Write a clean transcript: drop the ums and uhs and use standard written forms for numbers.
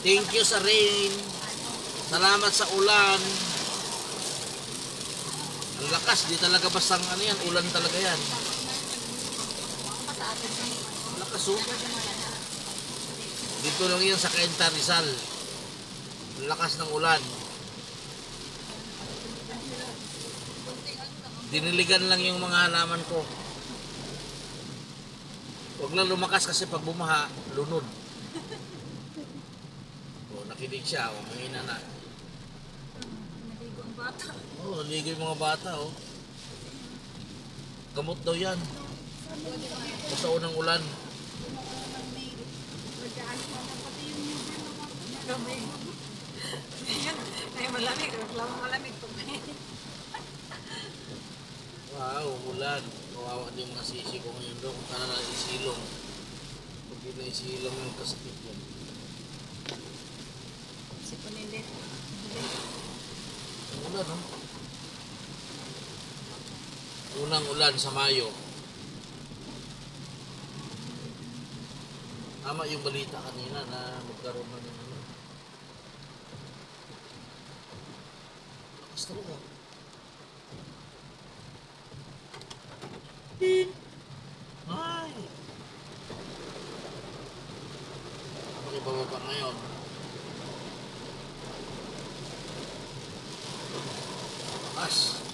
Thank you sa rain. Salamat sa ulan. Ang lakas, di talaga bastang ano yan, ulan talaga yan. Lakas oh. Dito lang yan sa Cainta, Rizal. Ang lakas ng ulan. Diniligan lang yung mga halaman ko. Huwag lang lumakas kasi pag bumaha, lunod. O, nakinig siya. O, mahina na. Naligo ang bata. O, naligo yung mga bata. O. Gamot daw yan. Basta unang ulan. Ay, malamig. Reklamo malamig. Wow, ulan. Kawawa din yung mga sisi ko ngayon doon. Kung na isilong. Pag di na isilong yung kasakit yan. Si Punilit. Ang ulan, no? Unang ulan sa Mayo. Tama yung balita kanina na magkaroon na ng ano. Lakas talaga. Ay! Makibababa ngayon. Lakas.